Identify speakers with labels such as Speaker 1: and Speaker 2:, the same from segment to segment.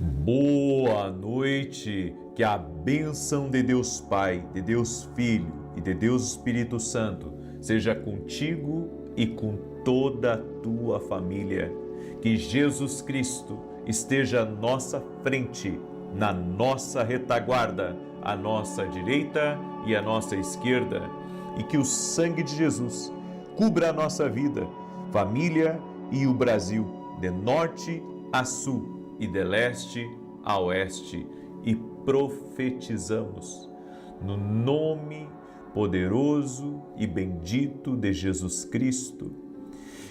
Speaker 1: Boa noite, que a bênção de Deus Pai, de Deus Filho e de Deus Espírito Santo seja contigo e com toda a tua família. Que Jesus Cristo esteja à nossa frente, na nossa retaguarda, à nossa direita e à nossa esquerda, e que o sangue de Jesus cubra a nossa vida, família e o Brasil, de norte a sul e de leste a oeste, e profetizamos no nome poderoso e bendito de Jesus Cristo,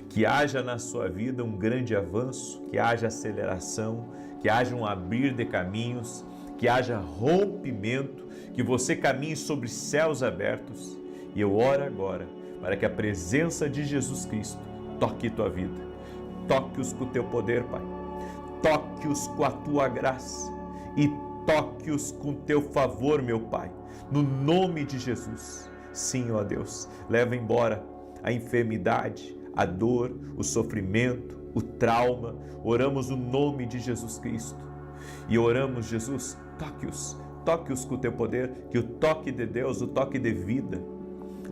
Speaker 1: que haja na sua vida um grande avanço, que haja aceleração, que haja um abrir de caminhos, que haja rompimento, que você caminhe sobre céus abertos. E eu oro agora para que a presença de Jesus Cristo toque tua vida, toque-os com o teu poder, Pai, toque-os com a tua graça e toque-os com teu favor, meu Pai, no nome de Jesus. Sim, ó Deus, leva embora a enfermidade, a dor, o sofrimento, o trauma. Oramos no nome de Jesus Cristo e oramos, Jesus, toque-os com o teu poder, que o toque de Deus, o toque de vida,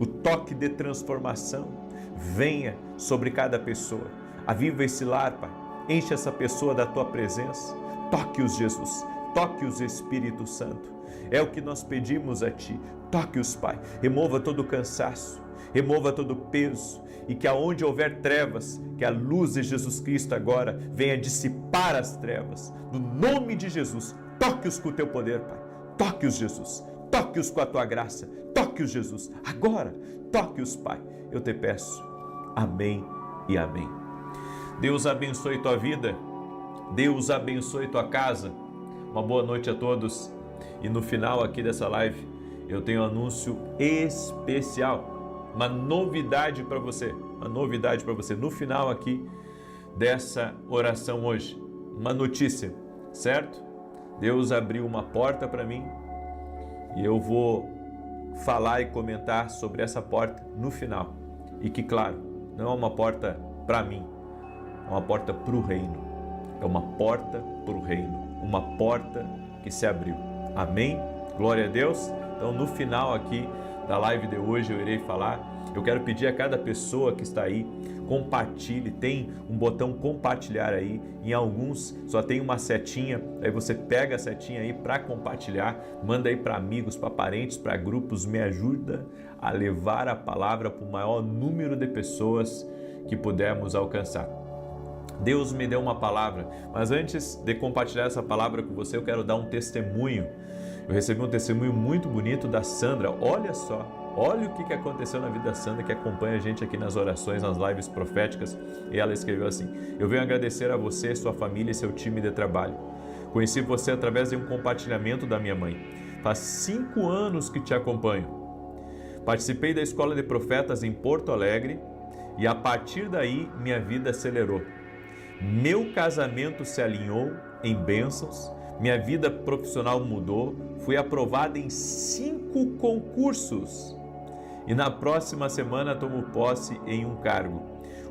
Speaker 1: o toque de transformação venha sobre cada pessoa. Aviva esse lar, Pai, enche essa pessoa da tua presença. Toque-os, Jesus, toque-os, Espírito Santo. É o que nós pedimos a Ti. Toque-os, Pai. Remova todo o cansaço, remova todo o peso, e que aonde houver trevas, que a luz de Jesus Cristo agora venha dissipar as trevas. No nome de Jesus, toque-os com o Teu poder, Pai. Toque-os, Jesus. Toque-os com a Tua graça. Toque-os, Jesus. Agora, toque-os, Pai. Eu te peço. Amém e amém. Deus abençoe tua vida. Deus abençoe tua casa. Uma boa noite a todos. E no final aqui dessa live, eu tenho um anúncio especial, uma novidade para você, no final aqui dessa oração hoje, uma notícia, certo? Deus abriu uma porta para mim e eu vou falar e comentar sobre essa porta no final. E que, claro, não é uma porta para mim, é uma porta para o reino. É uma porta para o reino, uma porta que se abriu. Amém? Glória a Deus. Então, no final aqui da live de hoje eu irei falar. Eu quero pedir a cada pessoa que está aí, compartilhe. Tem um botão compartilhar aí. Em alguns só tem uma setinha. Aí você pega a setinha aí para compartilhar. Manda aí para amigos, para parentes, para grupos. Me ajuda a levar a palavra para o maior número de pessoas que pudermos alcançar. Deus me deu uma palavra, mas antes de compartilhar essa palavra com você, eu quero dar um testemunho. Eu recebi um testemunho muito bonito da Sandra. Olha só, olha o que aconteceu na vida da Sandra, que acompanha a gente aqui nas orações, nas lives proféticas. E ela escreveu assim: eu venho agradecer a você, sua família e seu time de trabalho. Conheci você através de um compartilhamento da minha mãe. Faz 5 anos que te acompanho. Participei da Escola de Profetas em Porto Alegre e a partir daí minha vida acelerou. Meu casamento se alinhou em bênçãos, minha vida profissional mudou, fui aprovada em 5 concursos e na próxima semana tomo posse em um cargo.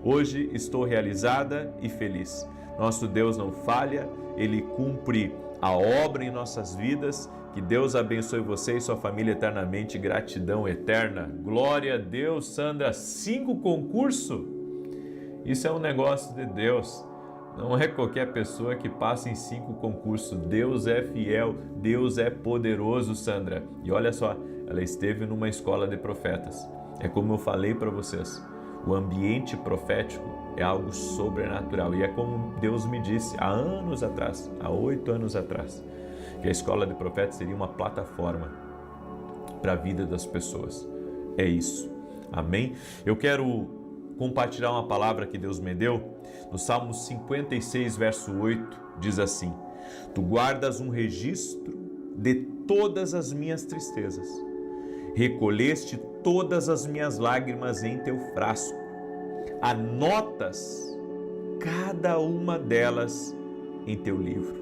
Speaker 1: Hoje estou realizada e feliz. Nosso Deus não falha, Ele cumpre a obra em nossas vidas. Que Deus abençoe você e sua família eternamente. Gratidão eterna. Glória a Deus, Sandra. 5 concursos? Isso é um negócio de Deus. Não é qualquer pessoa que passa em 5 concursos. Deus é fiel, Deus é poderoso, Sandra. E olha só, ela esteve numa escola de profetas. É como eu falei para vocês, o ambiente profético é algo sobrenatural. E é como Deus me disse há anos atrás, há 8 anos atrás, que a escola de profetas seria uma plataforma para a vida das pessoas. É isso. Amém? Eu quero compartilhar uma palavra que Deus me deu. No Salmo 56, verso 8, diz assim: Tu guardas um registro de todas as minhas tristezas, recolheste todas as minhas lágrimas em teu frasco, anotas cada uma delas em teu livro.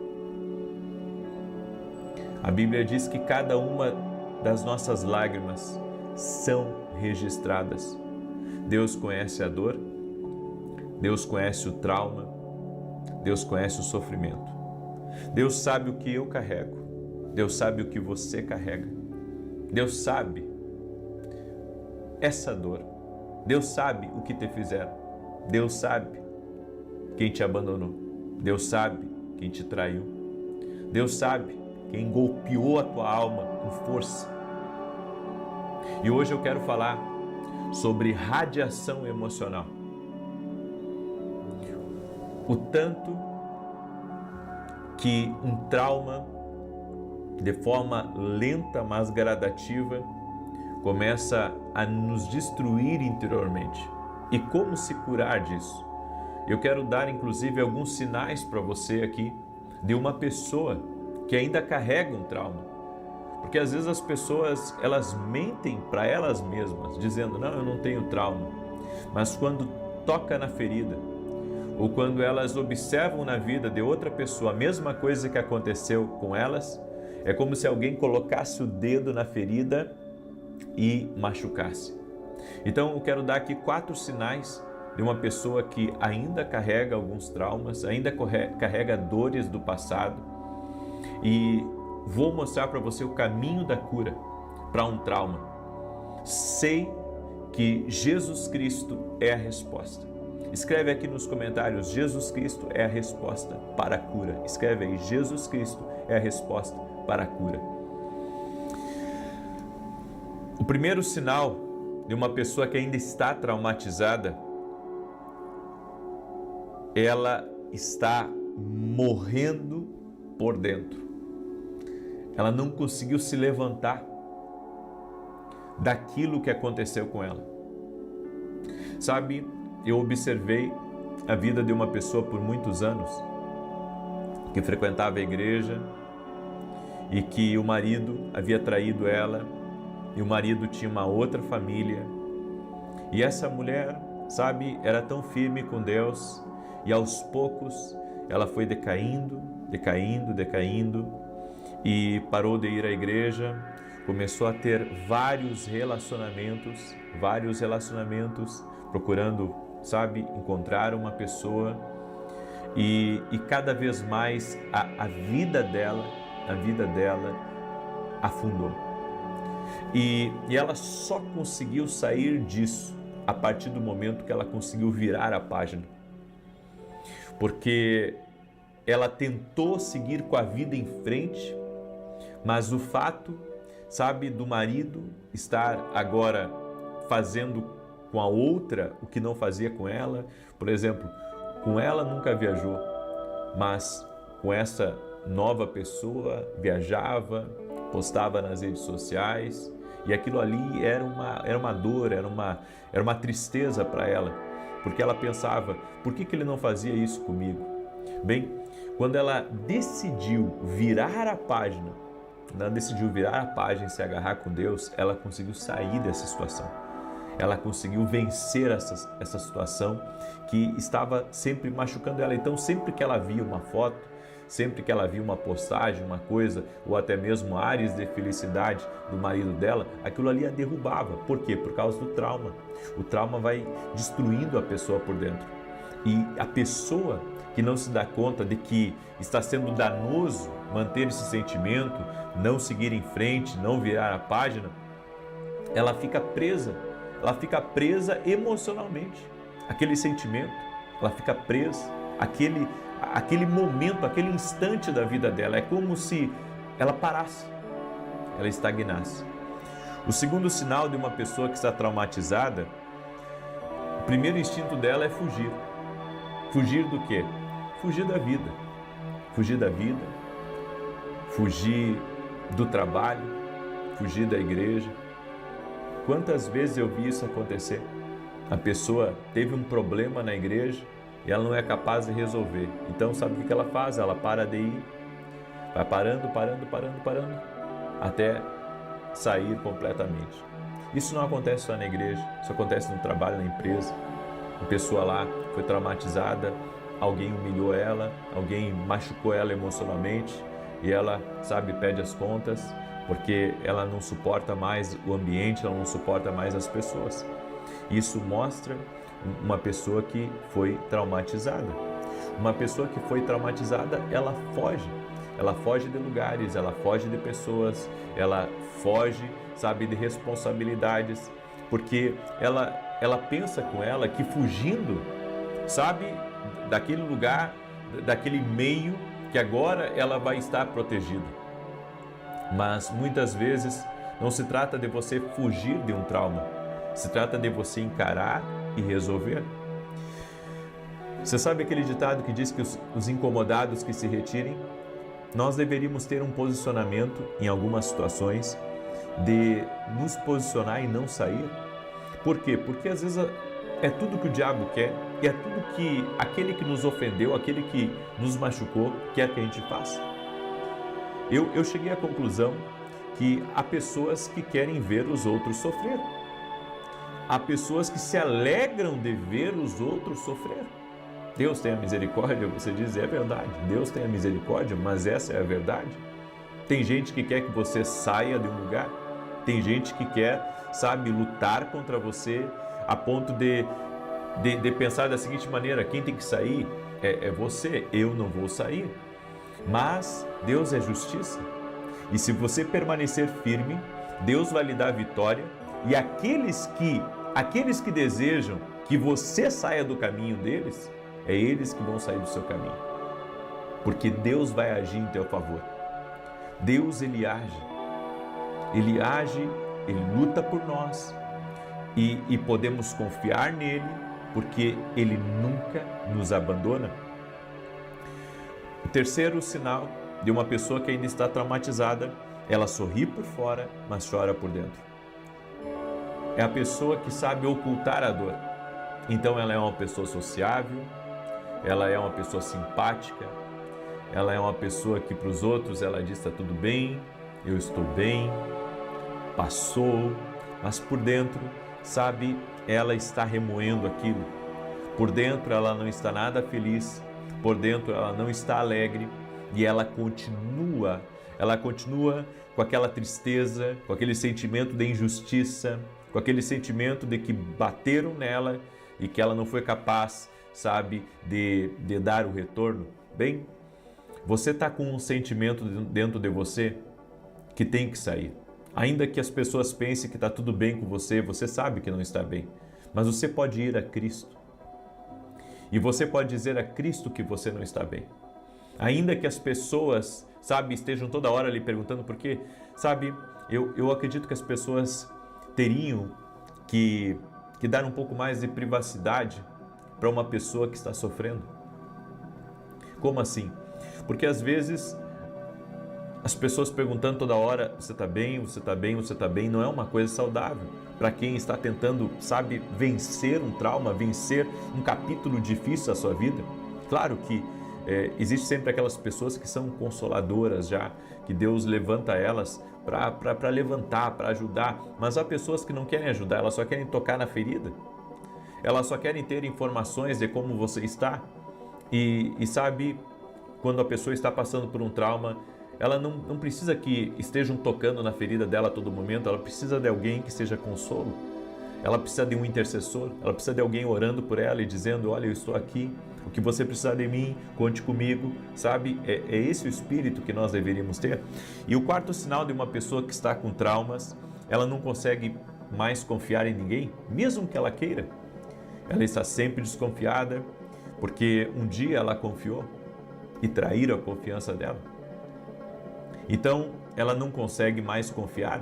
Speaker 1: A Bíblia diz que cada uma das nossas lágrimas são registradas. Deus conhece a dor, Deus conhece o trauma, Deus conhece o sofrimento. Deus sabe o que eu carrego. Deus sabe o que você carrega. Deus sabe essa dor. Deus sabe o que te fizeram. Deus sabe quem te abandonou. Deus sabe quem te traiu. Deus sabe quem golpeou a tua alma com força. E hoje eu quero falar sobre radiação emocional. O tanto que um trauma, de forma lenta, mas gradativa, começa a nos destruir interiormente. E como se curar disso? Eu quero dar, inclusive, alguns sinais para você aqui de uma pessoa que ainda carrega um trauma. Porque às vezes as pessoas, elas mentem para elas mesmas, dizendo, não, eu não tenho trauma. Mas quando toca na ferida, ou quando elas observam na vida de outra pessoa a mesma coisa que aconteceu com elas, é como se alguém colocasse o dedo na ferida e machucasse. Então eu quero dar aqui 4 sinais de uma pessoa que ainda carrega alguns traumas, ainda carrega dores do passado, e vou mostrar para você o caminho da cura para um trauma. Sei que Jesus Cristo é a resposta. Escreve aqui nos comentários, Jesus Cristo é a resposta para a cura. Escreve aí, Jesus Cristo é a resposta para a cura. O primeiro sinal de uma pessoa que ainda está traumatizada, ela está morrendo por dentro. Ela não conseguiu se levantar daquilo que aconteceu com ela. Sabe, eu observei a vida de uma pessoa por muitos anos que frequentava a igreja e que o marido havia traído ela e o marido tinha uma outra família. E essa mulher, sabe, era tão firme com Deus e aos poucos ela foi decaindo e parou de ir à igreja, começou a ter vários relacionamentos, procurando, sabe, encontrar uma pessoa e cada vez mais a vida dela afundou. E ela só conseguiu sair disso a partir do momento que ela conseguiu virar a página. Porque ela tentou seguir com a vida em frente, mas o fato, sabe, do marido estar agora fazendo com a outra o que não fazia com ela, por exemplo, com ela nunca viajou, mas com essa nova pessoa viajava, postava nas redes sociais, e aquilo ali era uma dor, era uma tristeza para ela, porque ela pensava, por que ele não fazia isso comigo? Bem, quando ela decidiu virar a página e se agarrar com Deus, ela conseguiu sair dessa situação. Ela conseguiu vencer essa situação que estava sempre machucando ela. Então, sempre que ela via uma foto, sempre que ela via uma postagem, uma coisa, ou até mesmo ares de felicidade do marido dela, aquilo ali a derrubava. Por quê? Por causa do trauma. O trauma vai destruindo a pessoa por dentro. E a pessoa que não se dá conta de que está sendo danoso manter esse sentimento, não seguir em frente, não virar a página, ela fica presa emocionalmente. Aquele sentimento, ela fica presa, aquele momento, aquele instante da vida dela, é como se ela parasse, ela estagnasse. O segundo sinal de uma pessoa que está traumatizada, o primeiro instinto dela é fugir. Fugir do quê? Fugir da vida. Fugir da vida, fugir do trabalho, fugir da igreja. Quantas vezes eu vi isso acontecer? A pessoa teve um problema na igreja e ela não é capaz de resolver. Então, sabe o que ela faz? Ela para de ir, vai parando, até sair completamente. Isso não acontece só na igreja, isso acontece no trabalho, na empresa. A pessoa lá foi traumatizada, alguém humilhou ela, alguém machucou ela emocionalmente e ela, sabe, pede as contas porque ela não suporta mais o ambiente, ela não suporta mais as pessoas. Isso mostra uma pessoa que foi traumatizada. Uma pessoa que foi traumatizada, ela foge. ela foge de lugares, ela foge de pessoas, ela foge, sabe, de responsabilidades, porque ela pensa com ela que fugindo, sabe, daquele lugar, daquele meio, que agora ela vai estar protegida. Mas muitas vezes não se trata de você fugir de um trauma, se trata de você encarar e resolver. Você sabe aquele ditado que diz que os incomodados que se retirem? Nós deveríamos ter um posicionamento em algumas situações de nos posicionar e não sair. Por quê? Porque às vezes é tudo que o diabo quer e é tudo que aquele que nos ofendeu, aquele que nos machucou, quer que a gente faça. Eu cheguei à conclusão que há pessoas que querem ver os outros sofrer. Há pessoas que se alegram de ver os outros sofrer. Deus tem a misericórdia, você diz, é verdade. Deus tem a misericórdia, mas essa é a verdade. Tem gente que quer que você saia de um lugar. Tem gente que quer, sabe, lutar contra você a ponto de pensar da seguinte maneira: quem tem que sair é você, eu não vou sair. Mas Deus é justiça. E se você permanecer firme, Deus vai lhe dar vitória. E aqueles que desejam que você saia do caminho deles, é eles que vão sair do seu caminho. Porque Deus vai agir em teu favor. Deus, Ele age, Ele luta por nós e podemos confiar nele, porque Ele nunca nos abandona. O terceiro sinal de uma pessoa que ainda está traumatizada, ela sorri por fora, mas chora por dentro. É a pessoa que sabe ocultar a dor. Então ela é uma pessoa sociável, ela é uma pessoa simpática, ela é uma pessoa que para os outros ela diz: está tudo bem, eu estou bem, passou, mas por dentro, sabe, ela está remoendo aquilo. Por dentro ela não está nada feliz, por dentro ela não está alegre e ela continua com aquela tristeza, com aquele sentimento de injustiça, com aquele sentimento de que bateram nela e que ela não foi capaz, sabe, de dar o retorno. Bem, você está com um sentimento dentro de você que tem que sair. Ainda que as pessoas pensem que está tudo bem com você, você sabe que não está bem. Mas você pode ir a Cristo. E você pode dizer a Cristo que você não está bem. Ainda que as pessoas, sabe, estejam toda hora lhe perguntando por quê. Sabe, eu acredito que as pessoas teriam que dar um pouco mais de privacidade para uma pessoa que está sofrendo. Como assim? Porque às vezes as pessoas perguntando toda hora: você está bem, você está bem, você está bem, não é uma coisa saudável para quem está tentando, sabe, vencer um trauma, vencer um capítulo difícil da sua vida. Claro que existe sempre aquelas pessoas que são consoladoras já, que Deus levanta elas para levantar, para ajudar, mas há pessoas que não querem ajudar, elas só querem tocar na ferida, elas só querem ter informações de como você está e sabe, quando a pessoa está passando por um trauma, ela não precisa que estejam tocando na ferida dela a todo momento, ela precisa de alguém que seja consolo, ela precisa de um intercessor, ela precisa de alguém orando por ela e dizendo: olha, eu estou aqui, o que você precisar de mim, conte comigo, sabe? É esse o espírito que nós deveríamos ter. E o quarto sinal de uma pessoa que está com traumas, ela não consegue mais confiar em ninguém, mesmo que ela queira. Ela está sempre desconfiada, porque um dia ela confiou e traíram a confiança dela. Então, ela não consegue mais confiar.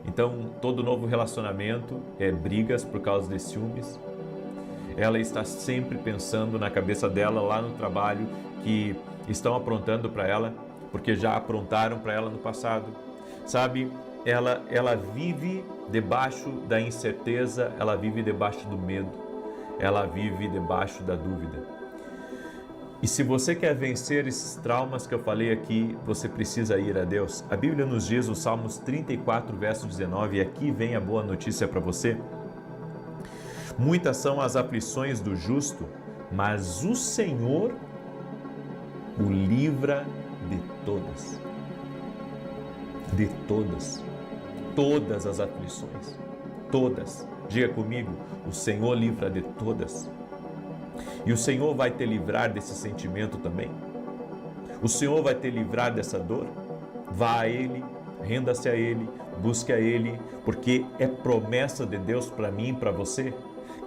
Speaker 1: Então, todo novo relacionamento é brigas por causa de ciúmes. Ela está sempre pensando na cabeça dela, lá no trabalho, que estão aprontando para ela, porque já aprontaram para ela no passado. Sabe, ela vive debaixo da incerteza, ela vive debaixo do medo, ela vive debaixo da dúvida. E se você quer vencer esses traumas que eu falei aqui, você precisa ir a Deus. A Bíblia nos diz, o Salmos 34, verso 19, e aqui vem a boa notícia para você. Muitas são as aflições do justo, mas o Senhor o livra de todas. De todas. Todas as aflições. Todas. Diga comigo, o Senhor livra de todas. E o Senhor vai te livrar desse sentimento também. O Senhor vai te livrar dessa dor? Vá a Ele, renda-se a Ele, busque a Ele, porque é promessa de Deus para mim e para você,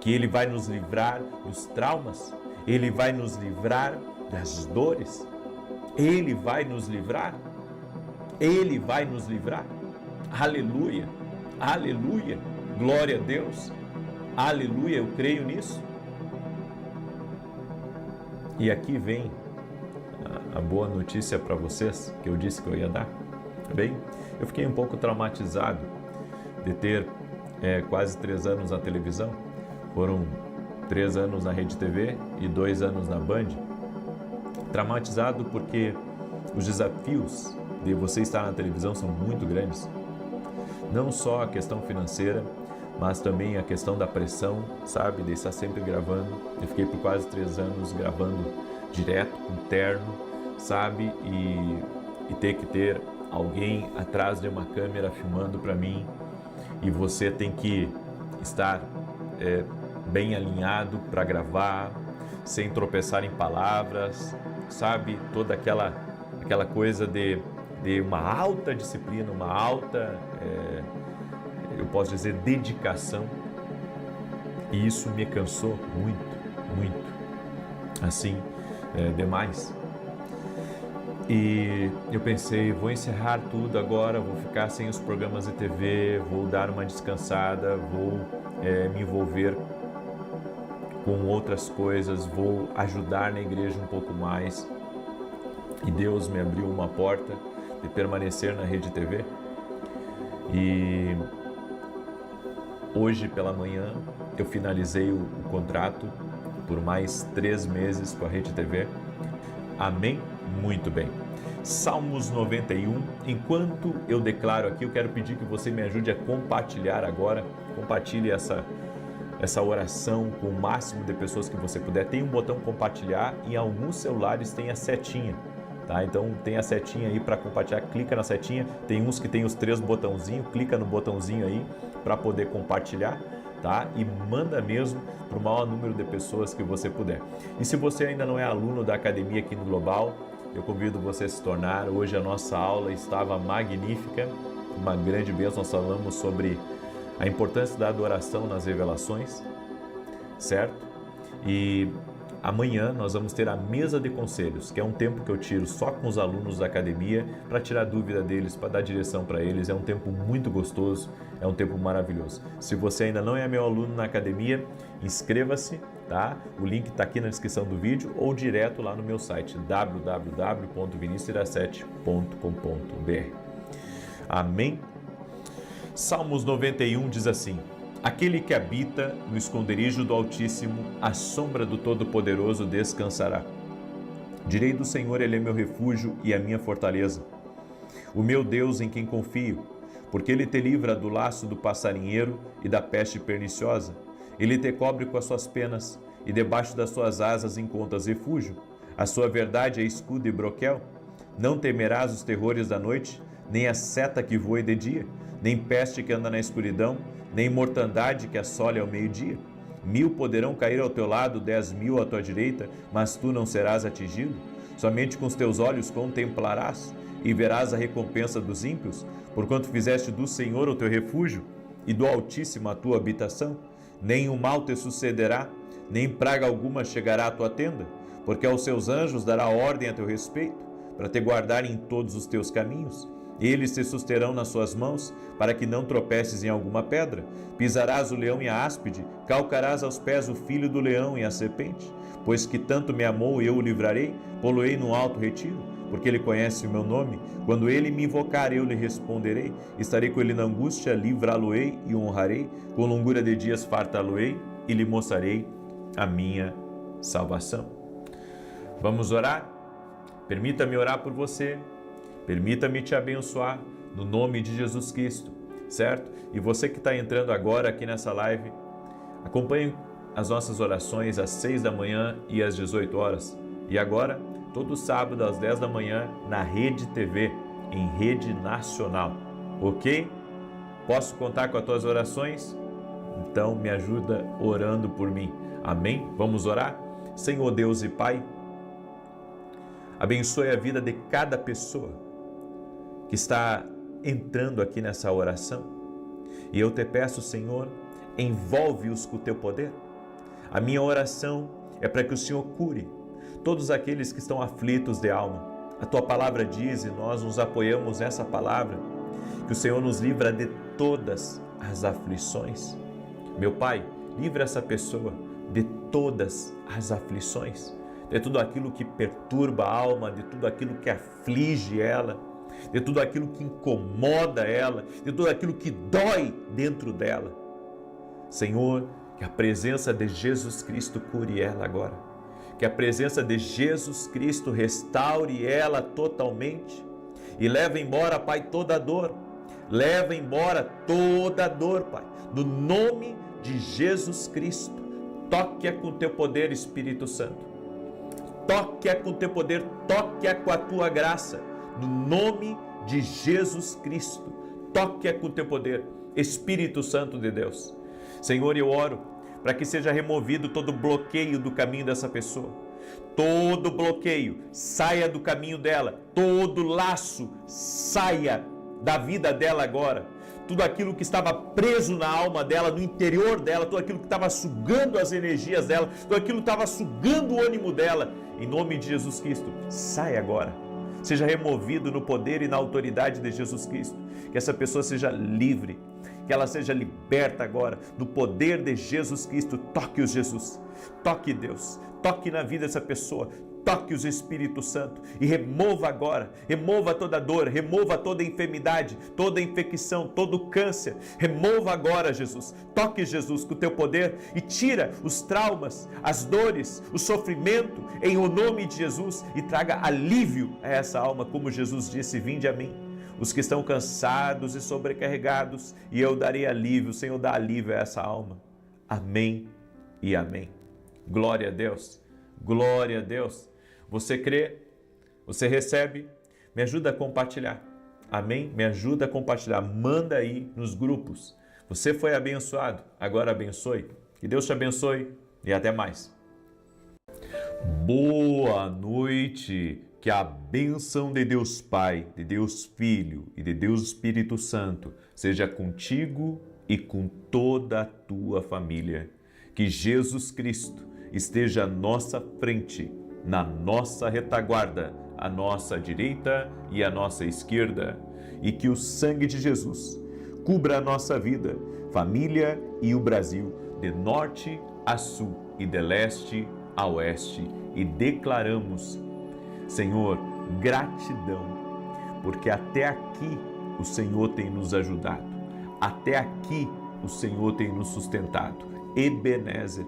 Speaker 1: que Ele vai nos livrar dos traumas, Ele vai nos livrar das dores, Ele vai nos livrar, Ele vai nos livrar. Aleluia, aleluia, glória a Deus, aleluia, eu creio nisso. E aqui vem a boa notícia para vocês, que eu disse que eu ia dar. Bem, eu fiquei um pouco traumatizado de ter quase 3 anos na televisão. Foram 3 anos na Rede TV e 2 anos na Band. Traumatizado porque os desafios de você estar na televisão são muito grandes. Não só a questão financeira, mas também a questão da pressão, sabe, de estar sempre gravando. Eu fiquei por quase 3 anos gravando direto, com terno, sabe, e ter que ter alguém atrás de uma câmera filmando para mim, e você tem que estar bem alinhado para gravar, sem tropeçar em palavras, sabe, toda aquela coisa de uma alta disciplina, uma alta, eu posso dizer, dedicação, e isso me cansou muito, assim, demais. E eu pensei, vou encerrar tudo agora, vou ficar sem os programas de TV, vou dar uma descansada, vou me envolver com outras coisas, vou ajudar na igreja um pouco mais. E Deus me abriu uma porta de permanecer na Rede TV. E hoje pela manhã eu finalizei o contrato por mais 3 meses com a Rede TV. Amém? Muito bem. Salmos 91. Enquanto eu declaro aqui, eu quero pedir que você me ajude a compartilhar agora. Compartilhe essa oração com o máximo de pessoas que você puder. Tem um botão compartilhar, em alguns celulares tem a setinha, tá? Então tem a setinha aí para compartilhar, clica na setinha. Tem uns que tem os 3 botãozinhos, clica no botãozinho aí para poder compartilhar, tá? E manda mesmo para o maior número de pessoas que você puder. E se você ainda não é aluno da academia aqui no Global, eu convido você a se tornar. Hoje a nossa aula estava magnífica, uma grande bênção. Nós falamos sobre a importância da adoração nas revelações, certo? E amanhã nós vamos ter a mesa de conselhos, que é um tempo que eu tiro só com os alunos da academia para tirar dúvida deles, para dar direção para eles. É um tempo muito gostoso, é um tempo maravilhoso. Se você ainda não é meu aluno na academia, inscreva-se, tá? O link está aqui na descrição do vídeo ou direto lá no meu site www.vinicius17.com.br. Amém? Salmos 91 diz assim: aquele que habita no esconderijo do Altíssimo, à sombra do Todo-Poderoso descansará. Direi do Senhor, Ele é meu refúgio e a minha fortaleza, o meu Deus em quem confio, porque Ele te livra do laço do passarinheiro e da peste perniciosa. Ele te cobre com as suas penas e debaixo das suas asas encontras refúgio. A sua verdade é escudo e broquel. Não temerás os terrores da noite, nem a seta que voe de dia, nem peste que anda na escuridão, nem mortandade que assole ao meio-dia. 1000 poderão cair ao teu lado, 10.000 à tua direita, mas tu não serás atingido. Somente com os teus olhos contemplarás e verás a recompensa dos ímpios, porquanto fizeste do Senhor o teu refúgio e do Altíssimo a tua habitação. Nem o mal te sucederá, nem praga alguma chegará à tua tenda, porque aos seus anjos dará ordem a teu respeito, para te guardarem em todos os teus caminhos. Eles te susterão nas suas mãos, para que não tropeces em alguma pedra. Pisarás o leão e a áspide, calcarás aos pés o filho do leão e a serpente. Pois que tanto me amou, eu o livrarei, pô-lo-ei num alto retiro, porque ele conhece o meu nome. Quando ele me invocar, eu lhe responderei. Estarei com ele na angústia, livrá-lo-ei e o honrarei. Com longura de dias fartá-lo-ei e lhe mostrarei a minha salvação. Vamos orar? Permita-me orar por você. Permita-me te abençoar no nome de Jesus Cristo, certo? E você que está entrando agora aqui nessa live, acompanhe as nossas orações às 6 da manhã e às 18 horas. E agora, todo sábado às 10 da manhã na Rede TV, em rede nacional, ok? Posso contar com as tuas orações? Então me ajuda orando por mim, amém? Vamos orar? Senhor Deus e Pai, Abençoe a vida de cada pessoa que está entrando aqui nessa oração. E eu te peço, Senhor, envolve-os com o teu poder. A minha oração é para que o Senhor cure todos aqueles que estão aflitos de alma. A tua palavra diz, e nós nos apoiamos nessa palavra, que o Senhor nos livra de todas as aflições. Meu Pai, livra essa pessoa de todas as aflições, de tudo aquilo que perturba a alma, de tudo aquilo que aflige ela, de tudo aquilo que incomoda ela, de tudo aquilo que dói dentro dela. Senhor, que a presença de Jesus Cristo cure ela agora. Que a presença de Jesus Cristo restaure ela totalmente e leve embora, Pai, toda a dor. Leva embora toda a dor, Pai. No nome de Jesus Cristo, toque-a com o teu poder, Espírito Santo. Toque-a com o teu poder, toque-a com a tua graça. No nome de Jesus Cristo, toque-a com o teu poder, Espírito Santo de Deus. Senhor, eu oro para que seja removido todo bloqueio do caminho dessa pessoa. Todo bloqueio saia do caminho dela, todo laço saia da vida dela agora. Tudo aquilo que estava preso na alma dela, no interior dela, tudo aquilo que estava sugando as energias dela, tudo aquilo que estava sugando o ânimo dela, em nome de Jesus Cristo, sai agora. Seja removido no poder e na autoridade de Jesus Cristo. Que essa pessoa seja livre, que ela seja liberta agora, no poder de Jesus Cristo. Toque-os, Jesus. Toque, Deus. Toque na vida dessa pessoa. Toque-os, Espírito Santo, e remova agora, remova toda dor, remova toda enfermidade, toda infecção, todo câncer, remova agora, Jesus. Toque, Jesus, com o teu poder e tira os traumas, as dores, o sofrimento, em o nome de Jesus, e traga alívio a essa alma, como Jesus disse: vinde a mim, os que estão cansados e sobrecarregados, e eu darei alívio. O Senhor dá alívio a essa alma. Amém e amém. Glória a Deus, glória a Deus. Você crê? Você recebe? Me ajuda a compartilhar. Amém? Me ajuda a compartilhar. Manda aí nos grupos. Você foi abençoado, agora abençoe. Que Deus te abençoe e até mais. Boa noite. Que a bênção de Deus Pai, de Deus Filho e de Deus Espírito Santo seja contigo e com toda a tua família. Que Jesus Cristo esteja à nossa frente, na nossa retaguarda, à nossa direita e à nossa esquerda, e que o sangue de Jesus cubra a nossa vida, família e o Brasil, de norte a sul e de leste a oeste, e declaramos, Senhor, gratidão, porque até aqui o Senhor tem nos ajudado, até aqui o Senhor tem nos sustentado. Ebenezer,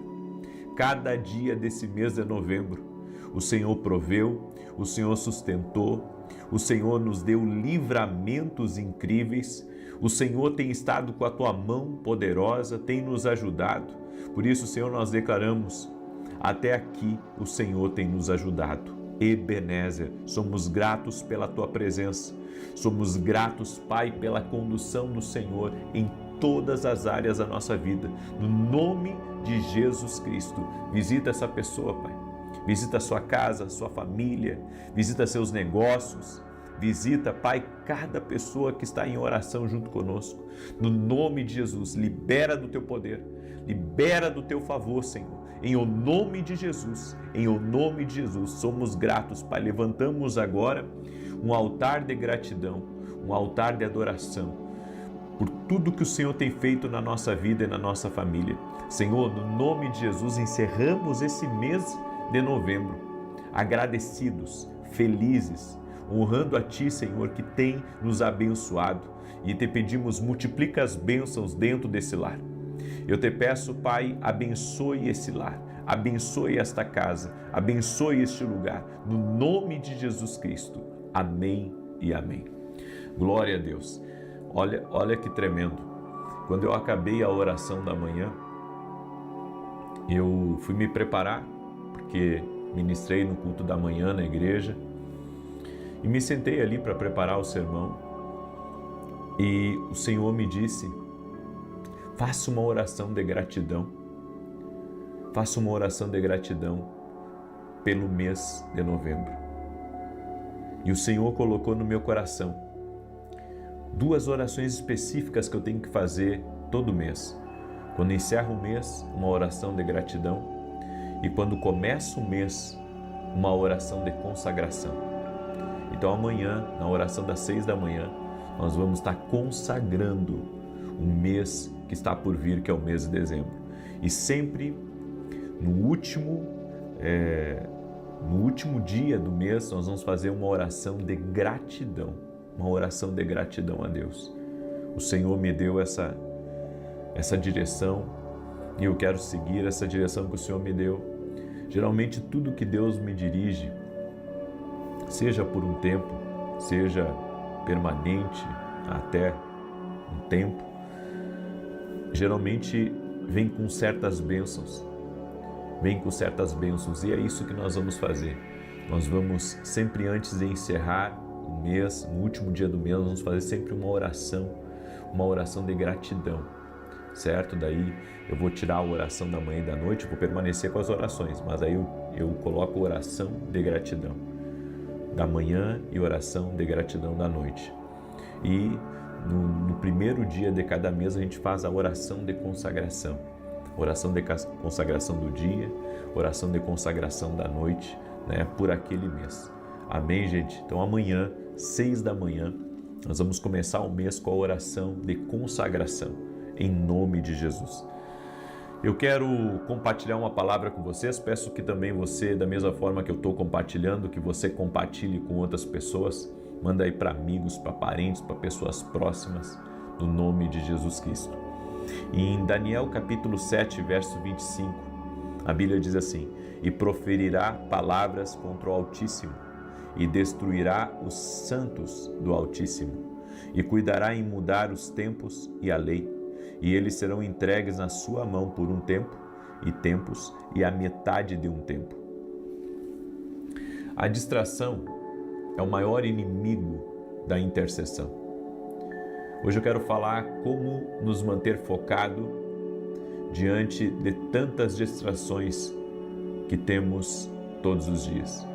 Speaker 1: cada dia desse mês de novembro, o Senhor proveu, o Senhor sustentou, o Senhor nos deu livramentos incríveis, o Senhor tem estado com a tua mão poderosa, tem nos ajudado. Por isso, Senhor, nós declaramos, até aqui o Senhor tem nos ajudado. Ebenezer, somos gratos pela tua presença, somos gratos, Pai, pela condução do Senhor em todas as áreas da nossa vida. No nome de Jesus Cristo, visita essa pessoa, Pai. Visita a sua casa, a sua família, visita seus negócios, visita, Pai, cada pessoa que está em oração junto conosco. No nome de Jesus, libera do teu poder, libera do teu favor, Senhor. Em o nome de Jesus, em o nome de Jesus, somos gratos, Pai. Levantamos agora um altar de gratidão, um altar de adoração, por tudo que o Senhor tem feito na nossa vida e na nossa família. Senhor, no nome de Jesus, encerramos esse mês de novembro, agradecidos, felizes, honrando a Ti, Senhor, que tem nos abençoado, e te pedimos, multiplica as bênçãos dentro desse lar. Eu te peço, Pai, abençoe esse lar, abençoe esta casa, abençoe este lugar, no nome de Jesus Cristo. Amém e amém. Glória a Deus. Olha que tremendo. Quando eu acabei a oração da manhã, eu fui me preparar, porque ministrei no culto da manhã na igreja, e me sentei ali para preparar o sermão, e o Senhor me disse: faça uma oração de gratidão, faça uma oração de gratidão pelo mês de novembro. E o Senhor colocou no meu coração 2 orações específicas que eu tenho que fazer todo mês. Quando encerro o mês, uma oração de gratidão, e quando começa o mês, uma oração de consagração. Então amanhã, na oração das 6 da manhã, nós vamos estar consagrando o mês que está por vir, que é o mês de dezembro. E sempre no último dia do mês, nós vamos fazer uma oração de gratidão, a Deus. O Senhor me deu essa direção e eu quero seguir essa direção que o Senhor me deu. Geralmente tudo que Deus me dirige, seja por um tempo, seja permanente até um tempo, geralmente vem com certas bênçãos. E é isso que nós vamos fazer. Nós vamos sempre, antes de encerrar o mês, no último dia do mês, nós vamos fazer sempre uma oração de gratidão, certo? Daí eu vou tirar a oração da manhã e da noite, vou permanecer com as orações, mas aí eu coloco oração de gratidão da manhã e oração de gratidão da noite. E no primeiro dia de cada mês a gente faz a oração de consagração. Oração de consagração do dia, oração de consagração da noite, né, por aquele mês. Amém, gente? Então amanhã, 6 da manhã, nós vamos começar o mês com a oração de consagração, em nome de Jesus. Eu quero compartilhar uma palavra com vocês, peço que também você, da mesma forma que eu estou compartilhando, que você compartilhe com outras pessoas, manda aí para amigos, para parentes, para pessoas próximas, no nome de Jesus Cristo. E em Daniel capítulo 7, verso 25, a Bíblia diz assim: e proferirá palavras contra o Altíssimo, e destruirá os santos do Altíssimo, e cuidará em mudar os tempos e a lei, e eles serão entregues na sua mão por um tempo, e tempos, e a metade de um tempo. A distração é o maior inimigo da intercessão. Hoje eu quero falar como nos manter focado diante de tantas distrações que temos todos os dias.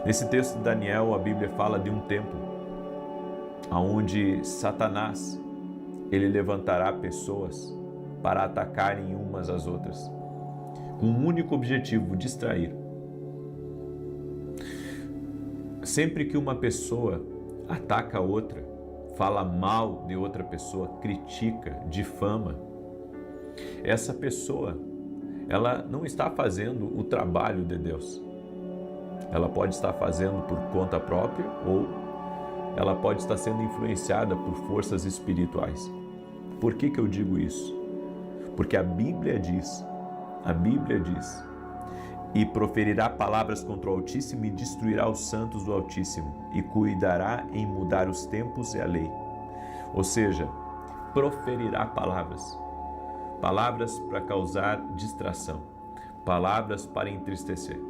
Speaker 1: Nesse texto de Daniel, a Bíblia fala de um tempo onde Satanás ele levantará pessoas para atacarem umas às outras, com um único objetivo: distrair. Sempre que uma pessoa ataca a outra, fala mal de outra pessoa, critica, difama, essa pessoa, ela não está fazendo o trabalho de Deus. Ela pode estar fazendo por conta própria ou ela pode estar sendo influenciada por forças espirituais. Por que eu digo isso? Porque a Bíblia diz, e proferirá palavras contra o Altíssimo e destruirá os santos do Altíssimo, e cuidará em mudar os tempos e a lei. Ou seja, proferirá palavras para causar distração, palavras para entristecer.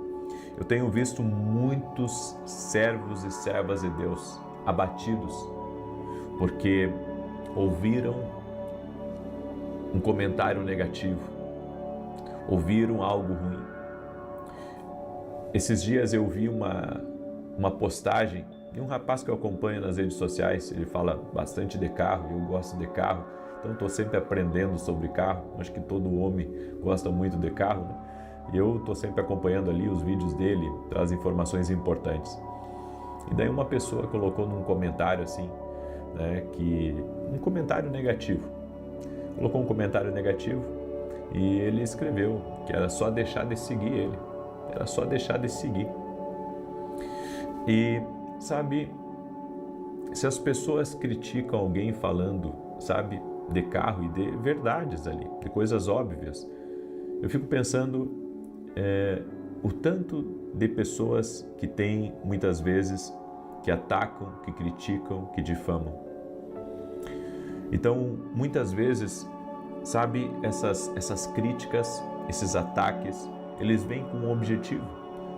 Speaker 1: Eu tenho visto muitos servos e servas de Deus abatidos porque ouviram um comentário negativo, ouviram algo ruim. Esses dias eu vi uma postagem de um rapaz que eu acompanho nas redes sociais. Ele fala bastante de carro, eu gosto de carro, então estou sempre aprendendo sobre carro. Acho que todo homem gosta muito de carro, né? E eu estou sempre acompanhando ali os vídeos dele, traz informações importantes. E daí uma pessoa colocou num comentário assim, né, um comentário negativo. Colocou um comentário negativo e ele escreveu que era só deixar de seguir ele. Era só deixar de seguir. E, sabe, se as pessoas criticam alguém falando, sabe, de carro e de verdades ali, de coisas óbvias, eu fico pensando o tanto de pessoas que tem, muitas vezes, que atacam, que criticam, que difamam. Então, muitas vezes, sabe, essas críticas, esses ataques, eles vêm com um objetivo.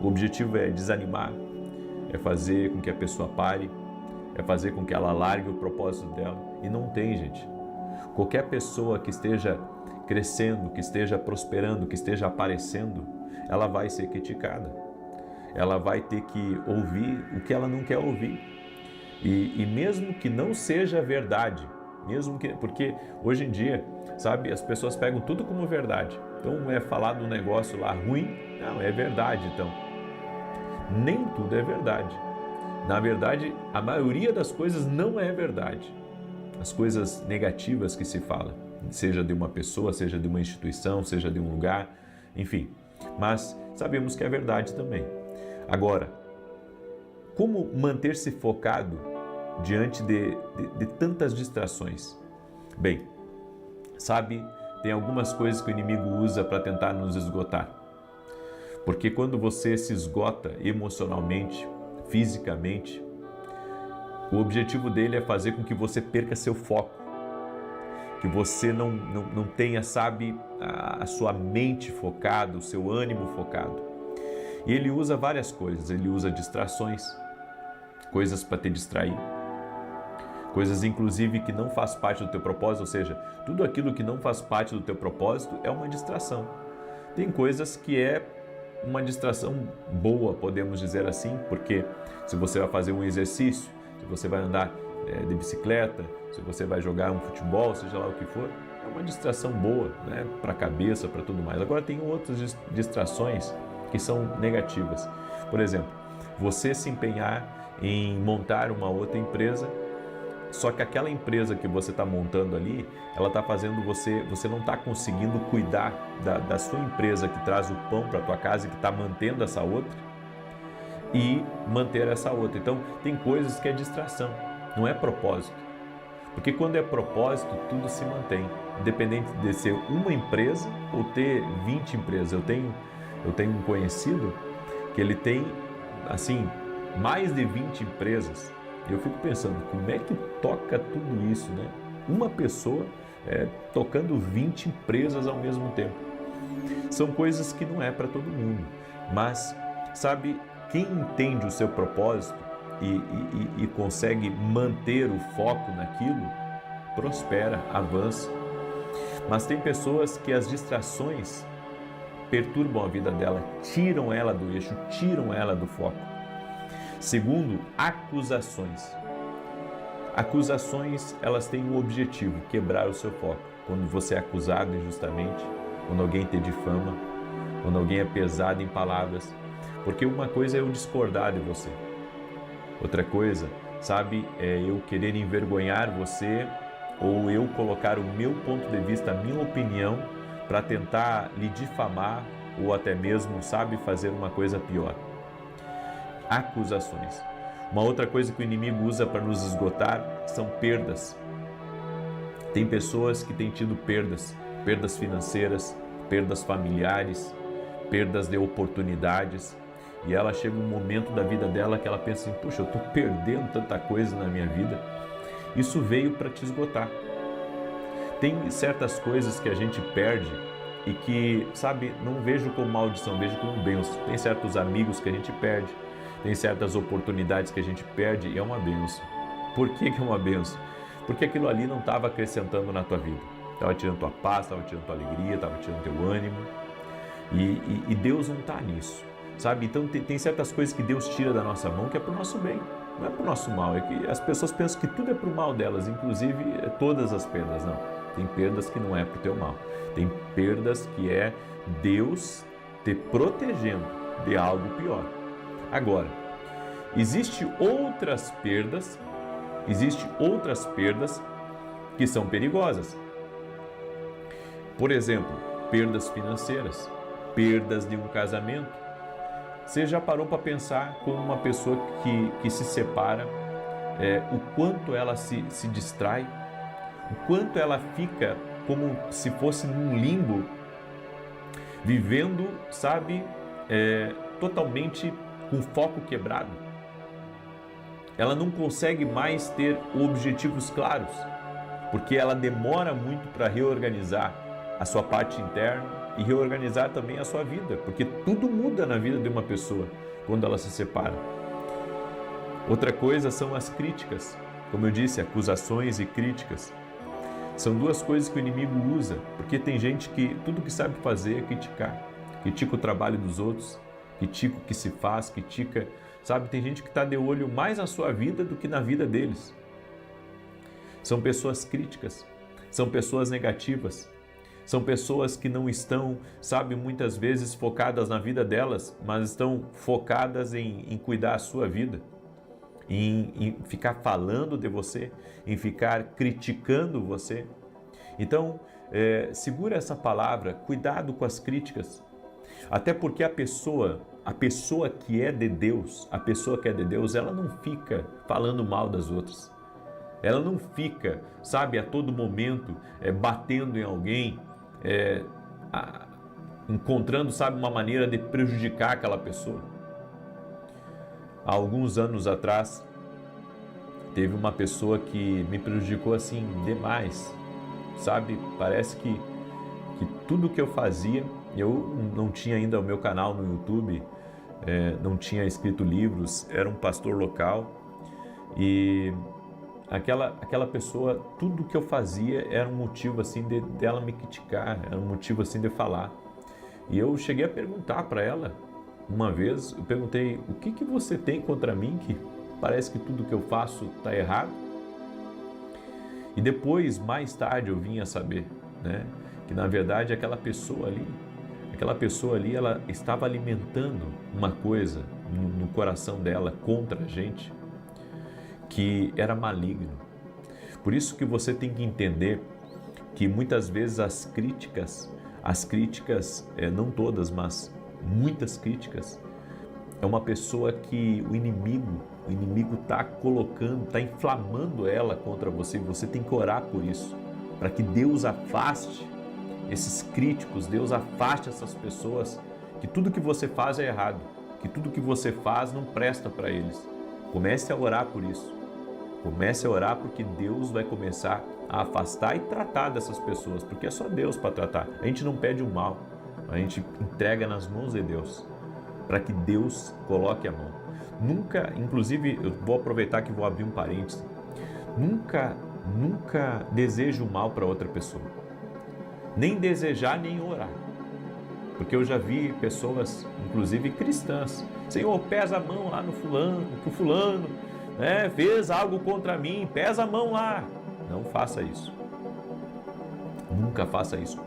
Speaker 1: O objetivo é desanimar, é fazer com que a pessoa pare, é fazer com que ela largue o propósito dela. E não tem, gente. Qualquer pessoa que esteja crescendo, que esteja prosperando, que esteja aparecendo, ela vai ser criticada. ela vai ter que ouvir o que ela não quer ouvir. E mesmo que não seja verdade, porque hoje em dia, sabe, as pessoas pegam tudo como verdade. Então é falado um negócio lá ruim, não, é verdade então. Nem tudo é verdade. Na verdade, a maioria das coisas não é verdade. As coisas negativas que se fala, seja de uma pessoa, seja de uma instituição, seja de um lugar, enfim. Mas sabemos que é verdade também. Agora, como manter-se focado diante de tantas distrações? Bem, sabe, tem algumas coisas que o inimigo usa para tentar nos esgotar. Porque quando você se esgota emocionalmente, fisicamente, o objetivo dele é fazer com que você perca seu foco, que você não tenha, sabe, a sua mente focada, o seu ânimo focado. E ele usa várias coisas, ele usa distrações, coisas para te distrair, coisas inclusive que não faz parte do teu propósito, ou seja, tudo aquilo que não faz parte do teu propósito é uma distração. Tem coisas que é uma distração boa, podemos dizer assim, porque se você vai fazer um exercício, se você vai andar de bicicleta, se você vai jogar um futebol, seja lá o que for, é uma distração boa, né, para a cabeça, para tudo mais. Agora tem outras distrações que são negativas. Por exemplo, você se empenhar em montar uma outra empresa, só que aquela empresa que você está montando ali, ela está fazendo você não está conseguindo cuidar da sua empresa que traz o pão para a tua casa e que está mantendo essa outra e manter essa outra. Então, tem coisas que é distração, não é propósito. Porque quando é propósito, tudo se mantém, independente de ser uma empresa ou ter 20 empresas. Eu tenho um conhecido que ele tem, assim, mais de 20 empresas. Eu fico pensando, como é que toca tudo isso, né? Uma pessoa tocando 20 empresas ao mesmo tempo. São coisas que não é para todo mundo, mas, sabe, quem entende o seu propósito e consegue manter o foco naquilo, prospera, avança. Mas tem pessoas que as distrações perturbam a vida dela, tiram ela do eixo, tiram ela do foco. Segundo, acusações. Acusações, elas têm o objetivo, quebrar o seu foco. Quando você é acusado injustamente, quando alguém te difama, quando alguém é pesado em palavras. Porque uma coisa é eu discordar de você. Outra coisa, sabe, é eu querer envergonhar você ou eu colocar o meu ponto de vista, a minha opinião, para tentar lhe difamar ou até mesmo, sabe, fazer uma coisa pior. Acusações. Uma outra coisa que o inimigo usa para nos esgotar são perdas. Tem pessoas que têm tido perdas financeiras, perdas familiares, perdas de oportunidades, e ela chega um momento da vida dela que ela pensa assim, puxa, eu estou perdendo tanta coisa na minha vida. Isso veio para te esgotar. Tem certas coisas que a gente perde e que, sabe, não vejo como maldição, vejo como bênção. Tem certos amigos que a gente perde, tem certas oportunidades que a gente perde e é uma bênção. Por que é uma bênção? Porque aquilo ali não estava acrescentando na tua vida. Estava tirando tua paz, estava tirando tua alegria, estava tirando teu ânimo. E Deus não está nisso, sabe? Então tem certas coisas que Deus tira da nossa mão que é para o nosso bem, não é para o nosso mal. É que as pessoas pensam que tudo é para o mal delas, inclusive todas as perdas. Não, tem perdas que não é para o teu mal. Tem perdas que é Deus te protegendo de algo pior. Agora, existem outras perdas que são perigosas. Por exemplo, perdas financeiras, perdas de um casamento. Você já parou para pensar como uma pessoa que se separa, o quanto ela se distrai, o quanto ela fica como se fosse num limbo, vivendo, sabe, totalmente com foco quebrado. Ela não consegue mais ter objetivos claros, porque ela demora muito para reorganizar a sua parte interna e reorganizar também a sua vida, porque tudo muda na vida de uma pessoa quando ela se separa. Outra coisa são as críticas, como eu disse, acusações e críticas. São duas coisas que o inimigo usa, porque tem gente que tudo que sabe fazer é criticar. Critica o trabalho dos outros, critica o que se faz, critica, sabe? Tem gente que está de olho mais na sua vida do que na vida deles. São pessoas críticas, são pessoas negativas, são pessoas que não estão, sabe, muitas vezes focadas na vida delas, mas estão focadas em cuidar a sua vida, em ficar falando de você, em ficar criticando você. Então, segura essa palavra, cuidado com as críticas, até porque a pessoa que é de Deus, ela não fica falando mal das outras. Ela não fica, sabe, a todo momento batendo em alguém, encontrando, sabe, uma maneira de prejudicar aquela pessoa. Há alguns anos atrás, teve uma pessoa que me prejudicou assim demais, sabe? Parece que tudo que eu fazia, eu não tinha ainda o meu canal no YouTube, não tinha escrito livros, era um pastor local e aquela pessoa, tudo que eu fazia era um motivo assim dela me criticar, era um motivo assim de falar. E eu cheguei a perguntar para ela, uma vez, eu perguntei, o que você tem contra mim que parece que tudo que eu faço está errado? E depois, mais tarde, eu vim a saber, né, que na verdade aquela pessoa ali, ela estava alimentando uma coisa no coração dela contra a gente, que era maligno. Por isso que você tem que entender que muitas vezes as críticas, não todas, mas muitas críticas, é uma pessoa que o inimigo está colocando, está inflamando ela contra você, e você tem que orar por isso, para que Deus afaste esses críticos, Deus afaste essas pessoas, que tudo que você faz é errado, que tudo que você faz não presta para eles. Comece a orar por isso. Comece a orar porque Deus vai começar a afastar e tratar dessas pessoas, porque é só Deus para tratar. A gente não pede o mal, a gente entrega nas mãos de Deus, para que Deus coloque a mão. Nunca, inclusive, eu vou aproveitar que vou abrir um parênteses, nunca deseje o mal para outra pessoa, nem desejar, nem orar. Porque eu já vi pessoas, inclusive cristãs, Senhor, pesa a mão lá no fulano, que o fulano fez algo contra mim, pesa a mão lá. Não faça isso. Nunca faça isso.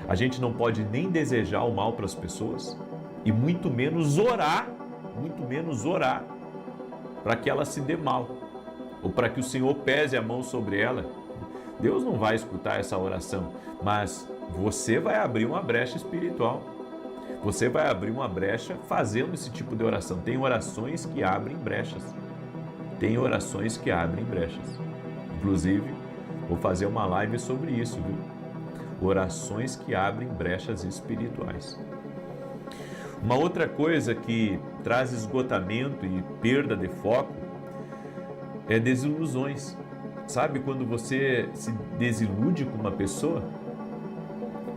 Speaker 1: A gente não pode nem desejar o mal para as pessoas e muito menos orar para que ela se dê mal ou para que o Senhor pese a mão sobre ela. Deus não vai escutar essa oração, mas você vai abrir uma brecha espiritual. Você vai abrir uma brecha fazendo esse tipo de oração. Tem orações que abrem brechas. Inclusive, vou fazer uma live sobre isso, viu? Orações que abrem brechas espirituais. Uma outra coisa que traz esgotamento e perda de foco é desilusões. Sabe quando você se desilude com uma pessoa?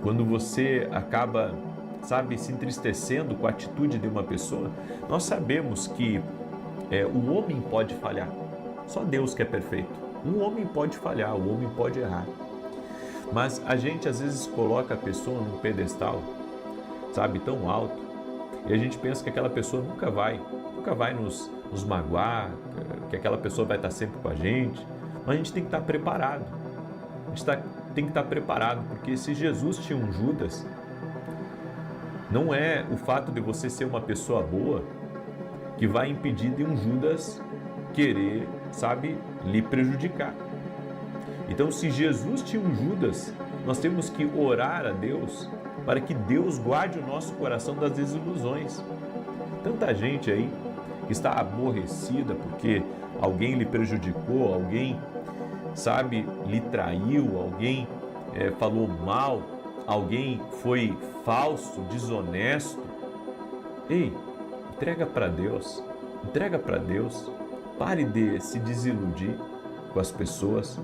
Speaker 1: Quando você acaba, se entristecendo com a atitude de uma pessoa? Nós sabemos que o homem pode falhar, só Deus que é perfeito. Um homem pode falhar, o homem pode errar. Mas a gente às vezes coloca a pessoa num pedestal, tão alto, e a gente pensa que aquela pessoa nunca vai nos magoar, que aquela pessoa vai estar sempre com a gente. Mas a gente tem que estar preparado. Tem que estar preparado, porque se Jesus tinha um Judas, não é o fato de você ser uma pessoa boa que vai impedir de um Judas querer, lhe prejudicar. Então, se Jesus tinha um Judas, nós temos que orar a Deus para que Deus guarde o nosso coração das desilusões. Tanta gente aí que está aborrecida porque alguém lhe prejudicou, alguém, lhe traiu, alguém falou mal, alguém foi falso, desonesto. Ei, entrega para Deus, pare de se desiludir com as pessoas.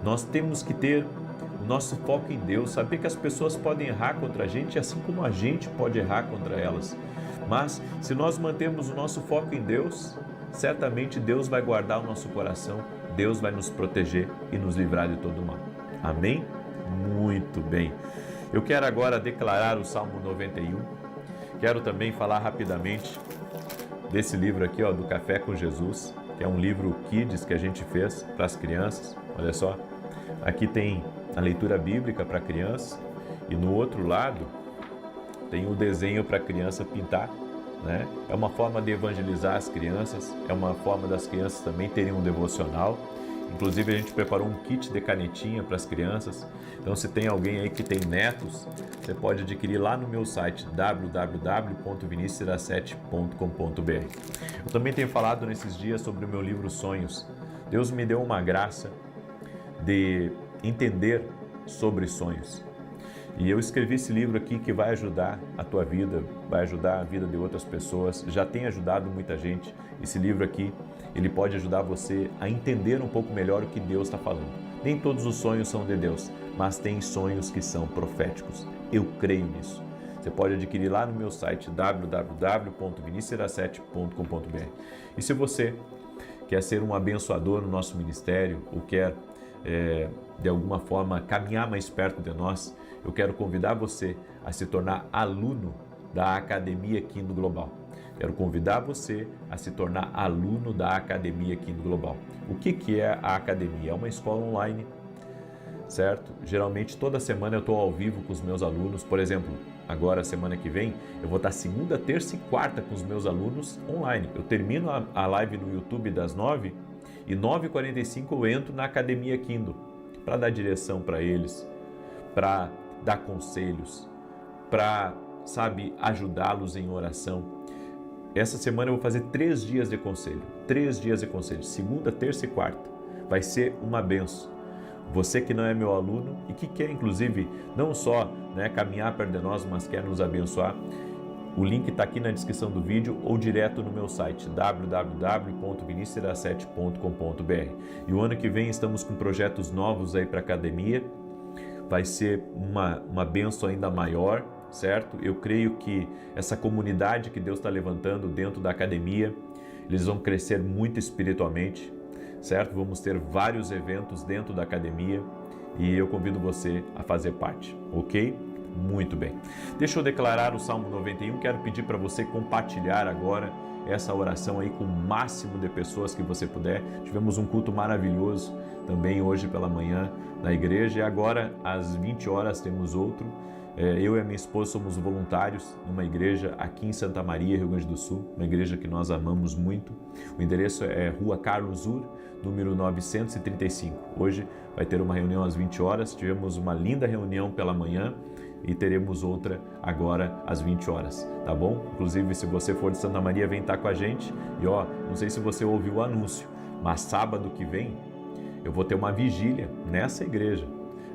Speaker 1: Nós temos que ter o nosso foco em Deus, saber que as pessoas podem errar contra a gente, assim como a gente pode errar contra elas. Mas se nós mantermos o nosso foco em Deus, certamente Deus vai guardar o nosso coração, Deus vai nos proteger e nos livrar de todo mal. Amém? Muito bem. Eu quero agora declarar o Salmo 91, Quero também falar rapidamente desse livro aqui, ó, do Café com Jesus, que é um livro Kids que a gente fez para as crianças. Olha só, aqui tem a leitura bíblica para crianças e no outro lado tem o desenho para a criança pintar, né? É uma forma de evangelizar as crianças, é uma forma das crianças também terem um devocional. Inclusive a gente preparou um kit de canetinha para as crianças. Então se tem alguém aí que tem netos, você pode adquirir lá no meu site www.vinicius17.com.br. Eu também tenho falado nesses dias sobre o meu livro Sonhos. Deus me deu uma graça de entender sobre sonhos. E eu escrevi esse livro aqui que vai ajudar a tua vida, vai ajudar a vida de outras pessoas, já tem ajudado muita gente. Esse livro aqui, ele pode ajudar você a entender um pouco melhor o que Deus está falando. Nem todos os sonhos são de Deus, mas tem sonhos que são proféticos. Eu creio nisso. Você pode adquirir lá no meu site www.vinicius17.com.br. E se você quer ser um abençoador no nosso ministério ou quer de alguma forma caminhar mais perto de nós, eu quero convidar você a se tornar aluno da Academia Kingdom Global. Quero convidar você a se tornar aluno da Academia Kingdom Global. O que é a Academia? É uma escola online, certo? Geralmente toda semana eu estou ao vivo com os meus alunos. Por exemplo, agora semana que vem eu vou estar segunda, terça e quarta com os meus alunos online. Eu termino a live no YouTube das 9 e 9h45 eu entro na Academia Kingdom para dar direção para eles, para dar conselhos, para, ajudá-los em oração. Essa semana eu vou fazer 3 dias de conselho, segunda, terça e quarta. Vai ser uma benção. Você que não é meu aluno e que quer, inclusive, não só caminhar perto de nós, mas quer nos abençoar, o link está aqui na descrição do vídeo ou direto no meu site www.vinicius17.com.br. E o ano que vem estamos com projetos novos aí para a academia. Vai ser uma bênção ainda maior, certo? Eu creio que essa comunidade que Deus está levantando dentro da academia, eles vão crescer muito espiritualmente, certo? Vamos ter vários eventos dentro da academia e eu convido você a fazer parte, ok? Muito bem. Deixa eu declarar o Salmo 91, quero pedir para você compartilhar agora essa oração aí com o máximo de pessoas que você puder. Tivemos um culto maravilhoso também hoje pela manhã na igreja e agora às 20 horas temos outro. Eu e a minha esposa somos voluntários numa igreja aqui em Santa Maria, Rio Grande do Sul, uma igreja que nós amamos muito. O endereço é Rua Carlos Ur, número 935. Hoje vai ter uma reunião às 20 horas, tivemos uma linda reunião pela manhã e teremos outra agora às 20 horas, tá bom? Inclusive, se você for de Santa Maria, vem estar com a gente. E não sei se você ouviu o anúncio, mas sábado que vem eu vou ter uma vigília nessa igreja.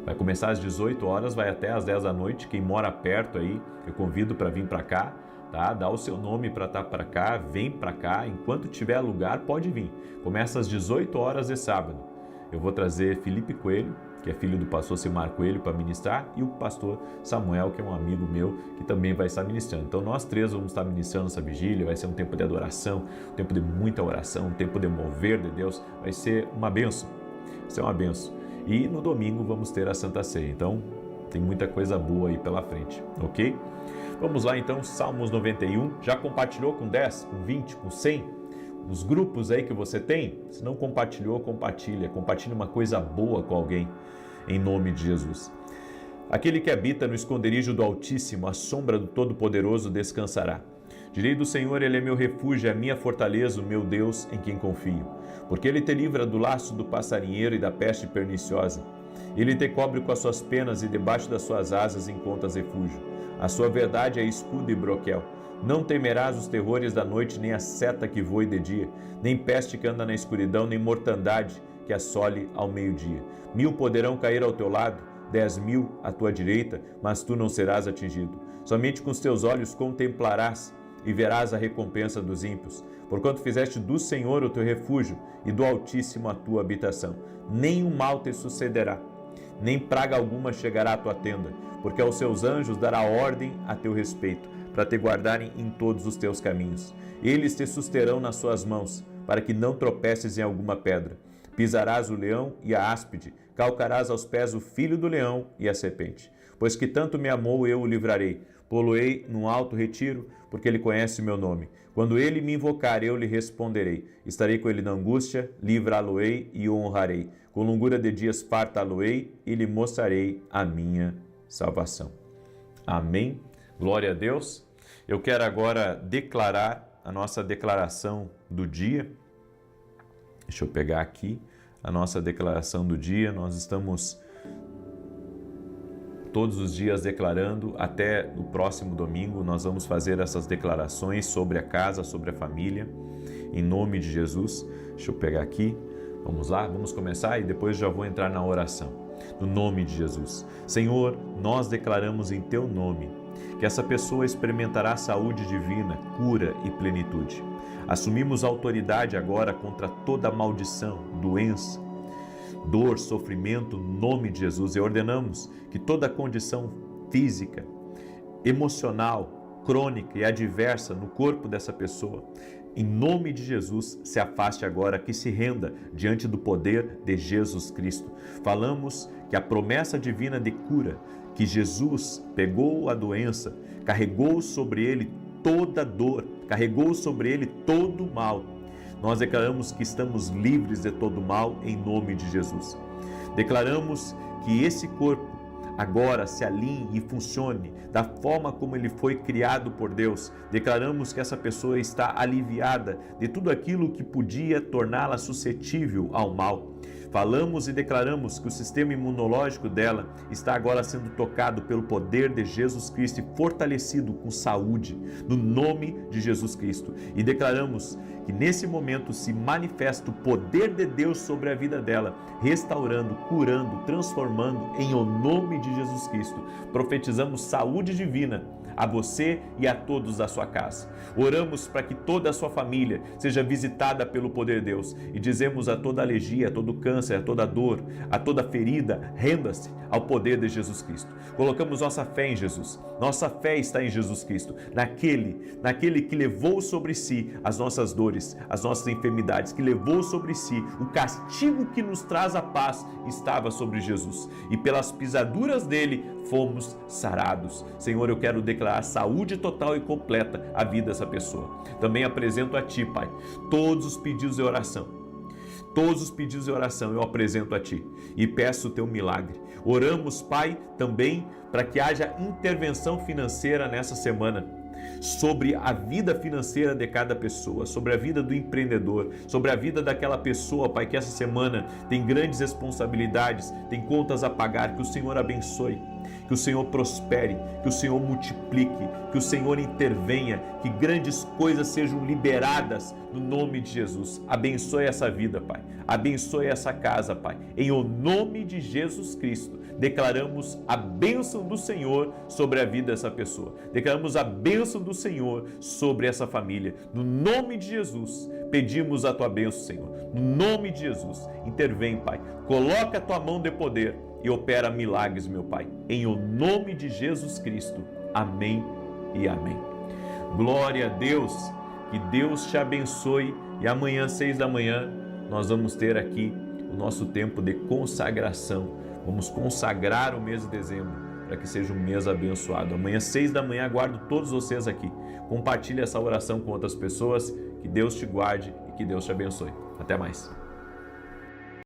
Speaker 1: Vai começar às 18 horas, vai até às 10 da noite. Quem mora perto aí, eu convido para vir para cá, tá? Dá o seu nome para estar para cá, vem para cá. Enquanto tiver lugar, pode vir. Começa às 18 horas de sábado. Eu vou trazer Felipe Coelho, que é filho do pastor Simar Coelho, para ministrar, e o pastor Samuel, que é um amigo meu, que também vai estar ministrando. Então nós três vamos estar ministrando essa vigília, vai ser um tempo de adoração, um tempo de muita oração, um tempo de mover de Deus, vai ser uma bênção, vai ser uma bênção. E no domingo vamos ter a Santa Ceia, então tem muita coisa boa aí pela frente, ok? Vamos lá então, Salmos 91, já compartilhou com 10, com 20, com 100? Os grupos aí que você tem? Se não compartilhou, compartilhe uma coisa boa com alguém, em nome de Jesus. Aquele que habita no esconderijo do Altíssimo, à sombra do Todo-Poderoso descansará. Direi do Senhor, Ele é meu refúgio, a minha fortaleza, o meu Deus em quem confio. Porque Ele te livra do laço do passarinheiro e da peste perniciosa. Ele te cobre com as suas penas e debaixo das suas asas encontras refúgio. A sua verdade é escudo e broquel. Não temerás os terrores da noite, nem a seta que voe de dia, nem peste que anda na escuridão, nem mortandade que assole ao meio-dia. 1000 poderão cair ao teu lado, 10.000 à tua direita, mas tu não serás atingido. Somente com os teus olhos contemplarás e verás a recompensa dos ímpios. Porquanto fizeste do Senhor o teu refúgio e do Altíssimo a tua habitação. Nenhum mal te sucederá, nem praga alguma chegará à tua tenda, porque aos seus anjos dará ordem a teu respeito, para te guardarem em todos os teus caminhos. Eles te susterão nas suas mãos, para que não tropeces em alguma pedra. Pisarás o leão e a áspide, calcarás aos pés o filho do leão e a serpente. Pois que tanto me amou, eu o livrarei. pô-lo-ei num alto retiro, porque ele conhece o meu nome. Quando ele me invocar, eu lhe responderei. Estarei com ele na angústia, livrá-lo-ei e o honrarei. Com longura de dias fartá-lo-ei e lhe mostrarei a minha salvação. Amém. Glória a Deus. Eu quero agora declarar a nossa declaração do dia. Deixa eu pegar aqui a nossa declaração do dia. Nós estamos todos os dias declarando, até o próximo domingo nós vamos fazer essas declarações sobre a casa, sobre a família, em nome de Jesus. Deixa eu pegar aqui, vamos lá, vamos começar e depois já vou entrar na oração. No nome de Jesus. Senhor, nós declaramos em Teu nome que essa pessoa experimentará saúde divina, cura e plenitude. Assumimos autoridade agora contra toda maldição, doença, dor, sofrimento, no nome de Jesus, e ordenamos que toda condição física, emocional, crônica e adversa no corpo dessa pessoa, em nome de Jesus, se afaste agora, que se renda diante do poder de Jesus Cristo. Falamos que a promessa divina de cura, que Jesus pegou a doença, carregou sobre ele toda dor, carregou sobre ele todo o mal. Nós declaramos que estamos livres de todo mal em nome de Jesus. Declaramos que esse corpo agora se alinhe e funcione da forma como ele foi criado por Deus. Declaramos que essa pessoa está aliviada de tudo aquilo que podia torná-la suscetível ao mal. Falamos e declaramos que o sistema imunológico dela está agora sendo tocado pelo poder de Jesus Cristo e fortalecido com saúde, no nome de Jesus Cristo. E declaramos que nesse momento se manifesta o poder de Deus sobre a vida dela, restaurando, curando, transformando em o nome de Jesus Cristo. Profetizamos saúde divina a você e a todos da sua casa. Oramos para que toda a sua família seja visitada pelo poder de Deus e dizemos a toda alergia, a todo câncer, a toda dor, a toda ferida, renda-se ao poder de Jesus Cristo. Colocamos nossa fé em Jesus. Nossa fé está em Jesus Cristo, naquele que levou sobre si as nossas dores, as nossas enfermidades, que levou sobre si o castigo que nos traz a paz, estava sobre Jesus. E pelas pisaduras dele fomos sarados. Senhor, eu quero declarar saúde total e completa à vida dessa pessoa. Também apresento a Ti, Pai, todos os pedidos de oração. Todos os pedidos de oração eu apresento a Ti e peço o Teu milagre. Oramos, Pai, também para que haja intervenção financeira nessa semana, sobre a vida financeira de cada pessoa, sobre a vida do empreendedor, sobre a vida daquela pessoa, Pai, que essa semana tem grandes responsabilidades, tem contas a pagar. Que o Senhor abençoe, que o Senhor prospere, que o Senhor multiplique, que o Senhor intervenha, que grandes coisas sejam liberadas no nome de Jesus. Abençoe essa vida, Pai. Abençoe essa casa, Pai. Em o nome de Jesus Cristo, declaramos a bênção do Senhor sobre a vida dessa pessoa. Declaramos a bênção do Senhor sobre essa família. No nome de Jesus, pedimos a Tua bênção, Senhor. No nome de Jesus, intervém, Pai. Coloca a Tua mão de poder e opera milagres, meu Pai. Em o nome de Jesus Cristo. Amém e amém. Glória a Deus. Que Deus te abençoe. E amanhã, 6 da manhã, nós vamos ter aqui o nosso tempo de consagração. Vamos consagrar o mês de dezembro para que seja um mês abençoado. Amanhã, 6 da manhã, aguardo todos vocês aqui. Compartilhe essa oração com outras pessoas. Que Deus te guarde e que Deus te abençoe. Até mais.